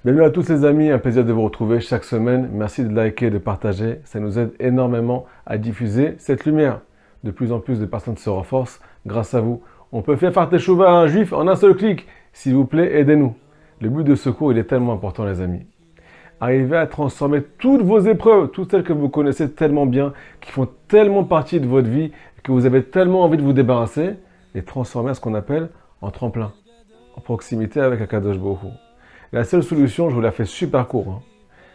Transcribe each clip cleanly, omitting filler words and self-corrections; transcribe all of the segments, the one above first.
Bienvenue à tous les amis, un plaisir de vous retrouver chaque semaine. Merci de liker et de partager, ça nous aide énormément à diffuser cette lumière. De plus en plus de personnes se renforcent grâce à vous. On peut faire teshuva à un juif en un seul clic. S'il vous plaît, aidez-nous. Le but de ce cours, il est tellement important les amis. Arrivez à transformer toutes vos épreuves, toutes celles que vous connaissez tellement bien, qui font tellement partie de votre vie, que vous avez tellement envie de vous débarrasser, les transformer à ce qu'on appelle en tremplin, en proximité avec Akadosh Baruch Hu. La seule solution, je vous la fais super court,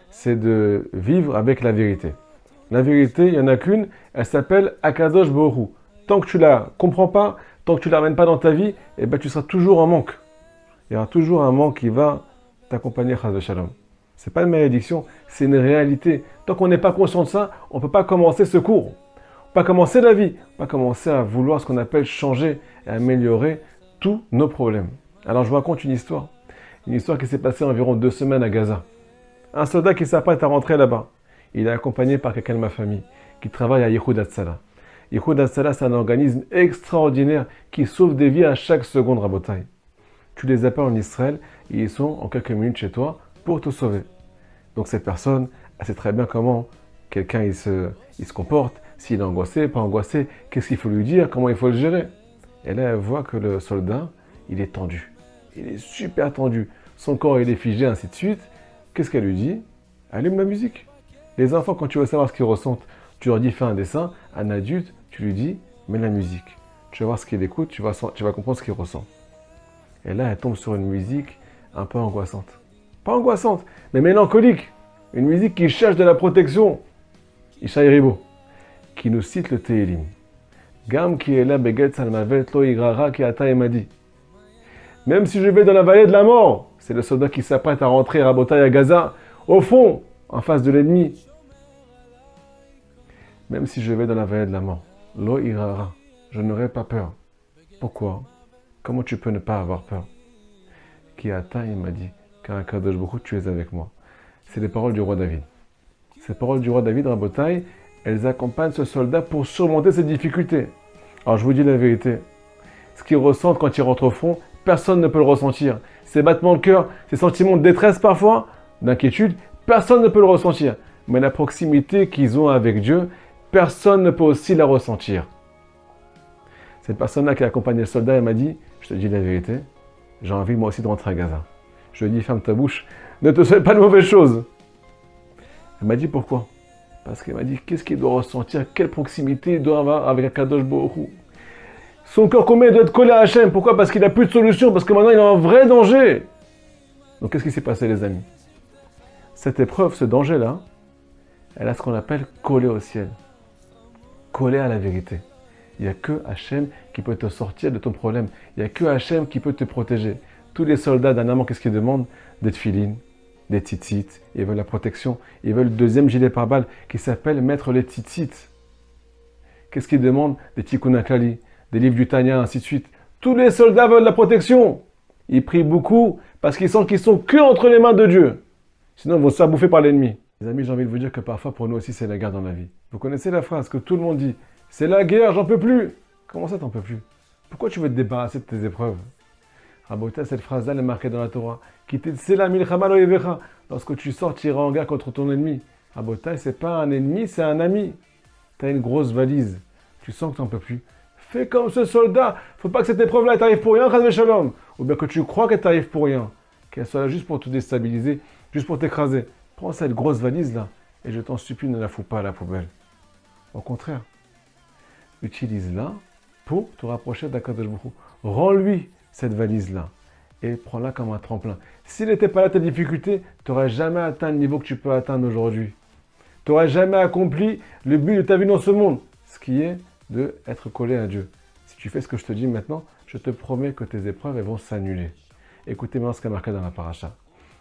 c'est de vivre avec la vérité. La vérité, il n'y en a qu'une, elle s'appelle Akadosh Baruch Hu. Tant que tu la comprends pas, tant que tu la ramènes pas dans ta vie, eh ben, tu seras toujours en manque. Il y aura toujours un manque qui va t'accompagner, Chas v'Shalom. Ce n'est pas une malédiction, c'est une réalité. Tant qu'on n'est pas conscient de ça, on ne peut pas commencer ce cours. On ne peut pas commencer la vie. On ne peut pas commencer à vouloir ce qu'on appelle changer et améliorer tous nos problèmes. Alors je vous raconte une histoire. Une histoire qui s'est passée environ 2 semaines à Gaza. Un soldat qui s'apprête à rentrer là-bas. Il est accompagné par quelqu'un de ma famille qui travaille à Yehoud Hatzalah. Yehoud Hatzalah, c'est un organisme extraordinaire qui sauve des vies à chaque seconde, Rabotai. Tu les appelles en Israël et ils sont en quelques minutes chez toi pour te sauver. Donc cette personne, elle sait très bien comment quelqu'un il se comporte, s'il est angoissé, pas angoissé, qu'est-ce qu'il faut lui dire, comment il faut le gérer. Et là, elle voit que le soldat, il est tendu. Il est super tendu. Son corps, il est figé, ainsi de suite. Qu'est-ce qu'elle lui dit? Allume la musique. Les enfants, quand tu veux savoir ce qu'ils ressentent, tu leur dis fais un dessin. Un adulte, tu lui dis mets la musique. Tu vas voir ce qu'il écoute, tu vas comprendre ce qu'il ressent. Et là, elle tombe sur une musique un peu angoissante. Pas angoissante, mais mélancolique. Une musique qui cherche de la protection. Ishaï Ribo, qui nous cite le Tehilim. Gam ki ela beget salmavet lo igrara ki ata emadi. Même si je vais dans la vallée de la mort, c'est le soldat qui s'apprête à rentrer à Botaï à Gaza, au fond, en face de l'ennemi. Même si je vais dans la vallée de la mort, lo irara, je n'aurai pas peur. Pourquoi? Comment tu peux ne pas avoir peur? Qui atteint, il m'a dit, car un Kadosh Baruch Hu, tu es avec moi. C'est les paroles du roi David. Ces paroles du roi David, Rabotai, elles accompagnent ce soldat pour surmonter ses difficultés. Alors je vous dis la vérité, ce qu'il ressent quand il rentre au front, personne ne peut le ressentir. Ces battements de cœur, ces sentiments de détresse parfois, d'inquiétude, personne ne peut le ressentir. Mais la proximité qu'ils ont avec Dieu, personne ne peut aussi la ressentir. Cette personne-là qui a accompagné le soldat, elle m'a dit, je te dis la vérité, j'ai envie moi aussi de rentrer à Gaza. Je lui ai dit, ferme ta bouche, ne te souhaite pas de mauvaises choses. Elle m'a dit pourquoi? Parce qu'elle m'a dit, qu'est-ce qu'il doit ressentir, quelle proximité il doit avoir avec Akadosh Baruch Hu. Son cœur combien doit être collé à Hachem. Pourquoi? Parce qu'il n'a plus de solution, parce que maintenant il est en vrai danger. Donc qu'est-ce qui s'est passé les amis? Cette épreuve, ce danger-là, elle a ce qu'on appelle collé au ciel. Collé à la vérité. Il n'y a que Hachem qui peut te sortir de ton problème. Il n'y a que Hachem qui peut te protéger. Tous les soldats dernièrement, qu'est-ce qu'ils demandent? Des tefilines, des tzitzit. Ils veulent la protection. Ils veulent le deuxième gilet pare-balles qui s'appelle mettre les tzitzit. Qu'est-ce qu'ils demandent? Des tikkun haklali, des livres du Tanya, ainsi de suite. Tous les soldats veulent la protection. Ils prient beaucoup parce qu'ils sentent qu'ils sont que entre les mains de Dieu. Sinon, ils vont se faire bouffer par l'ennemi. Les amis, j'ai envie de vous dire que parfois, pour nous aussi, c'est la guerre dans la vie. Vous connaissez la phrase que tout le monde dit. C'est la guerre, j'en peux plus. Comment ça, t'en peux plus? Pourquoi tu veux te débarrasser de tes épreuves? Rabotai, cette phrase-là, elle est marquée dans la Torah. C'est la milchama lo yevecha. Lorsque tu sortiras en guerre contre ton ennemi. Rabotai, c'est pas un ennemi, c'est un ami. Tu as une grosse valise. Tu sens que t'en peux plus. Fais comme ce soldat. Faut pas que cette épreuve-là t'arrive pour rien, Chas v'Shalom. Ou bien que tu crois qu'elle t'arrive pour rien. Qu'elle soit là juste pour te déstabiliser, juste pour t'écraser. Prends cette grosse valise-là. Et je t'en supplie, ne la fous pas à la poubelle. Au contraire. Utilise-la pour te rapprocher d'Akadosh Baruch Hu. Rends-lui cette valise-là. Et prends-la comme un tremplin. S'il n'était pas là ta difficulté, tu n'aurais jamais atteint le niveau que tu peux atteindre aujourd'hui. Tu n'aurais jamais accompli le but de ta vie dans ce monde. Ce qui est d'être collé à Dieu. Si tu fais ce que je te dis maintenant, je te promets que tes épreuves elles vont s'annuler. Écoutez maintenant ce qu'il y a marqué dans la paracha.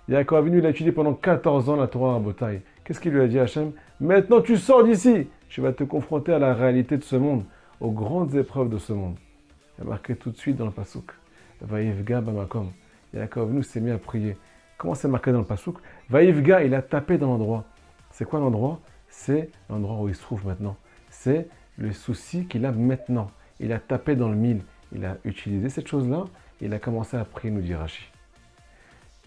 Yaakov Avinu, il a étudié pendant 14 ans la Torah à Botaï. Qu'est-ce qu'il lui a dit Hachem? Maintenant tu sors d'ici. Tu vas te confronter à la réalité de ce monde, aux grandes épreuves de ce monde. Il y a marqué tout de suite dans le Pasuk. Vaïvga bamakom. Yaakov Avinu s'est mis à prier. Comment c'est marqué dans le Pasuk? Vaïvga, il a tapé dans l'endroit. C'est quoi l'endroit? C'est l'endroit où il se trouve maintenant. C'est le souci qu'il a maintenant. Il a tapé dans le mille. Il a utilisé cette chose-là. Il a commencé à prier, nous dit Rashi.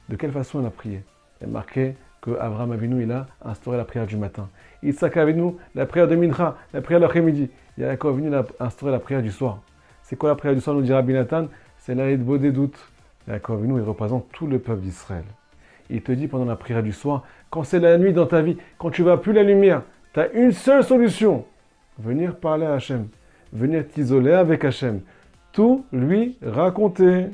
De quelle façon il a prié? Il est marqué qu'Abraham Avinu, il a instauré la prière du matin. Yitzhak Avinu, la prière de Mincha, la prière de l'après-midi. Yaakov Avinu, il a instauré la prière du soir. C'est quoi la prière du soir, nous dit Rabbi Nathan? C'est l'Aïd Bodé doute. Yaakov Avinu, il représente tout le peuple d'Israël. Il te dit pendant la prière du soir, quand c'est la nuit dans ta vie, quand tu ne vois plus la lumière, tu as une seule solution. Venir parler à Hachem. Venir t'isoler avec Hachem. Tout lui raconter.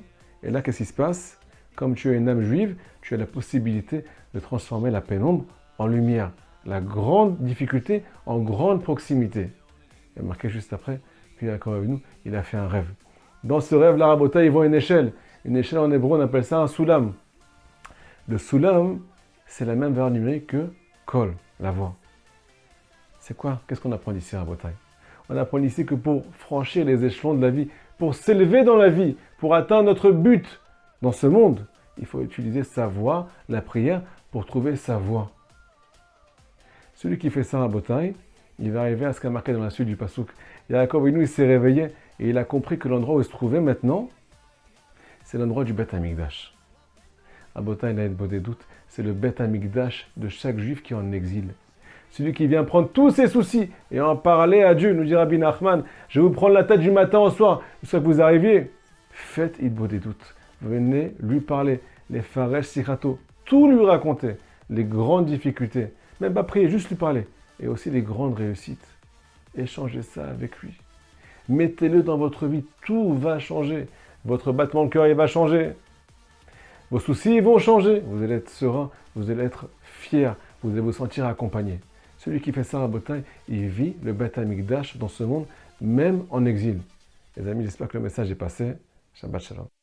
Et là, qu'est-ce qui se passe? Comme tu es une âme juive, tu as la possibilité de transformer la pénombre en lumière. La grande difficulté en grande proximité. Il y a marqué juste après, puis Yaakov Avinu, il a fait un rêve. Dans ce rêve, la Rabota, il voit une échelle. Une échelle en hébreu, on appelle ça un soulam. Le soulam, c'est la même valeur numérique que kol, la voix. C'est quoi? Qu'est-ce qu'on apprend ici à Rabota? On apprend ici que pour franchir les échelons de la vie, pour s'élever dans la vie, pour atteindre notre but dans ce monde, il faut utiliser sa voix, la prière, pour trouver sa voie. Celui qui fait ça à Botaï, il va arriver à ce qu'a marqué dans la suite du Passouk. Yaakov Avinu, il s'est réveillé et il a compris que l'endroit où il se trouvait maintenant, c'est l'endroit du Beth Amikdash. À Botaï, il a des doutes, c'est le Beth Amikdash de chaque juif qui est en exil. Celui qui vient prendre tous ses soucis et en parler à Dieu, nous dit Rabbi Nachman, je vais vous prendre la tête du matin au soir, jusqu'à que vous arriviez. Faites Idbo des doutes. Venez lui parler, les Faresh Sichato, tout lui raconter, les grandes difficultés. Même pas prier, juste lui parler. Et aussi les grandes réussites. Échangez ça avec lui. Mettez-le dans votre vie, tout va changer. Votre battement de cœur, il va changer. Vos soucis, ils vont changer. Vous allez être serein, vous allez être fier, vous allez vous sentir accompagné. Celui qui fait ça à Botaï, il vit le Beth Amikdash dans ce monde, même en exil. Les amis, j'espère que le message est passé. Shabbat Shalom.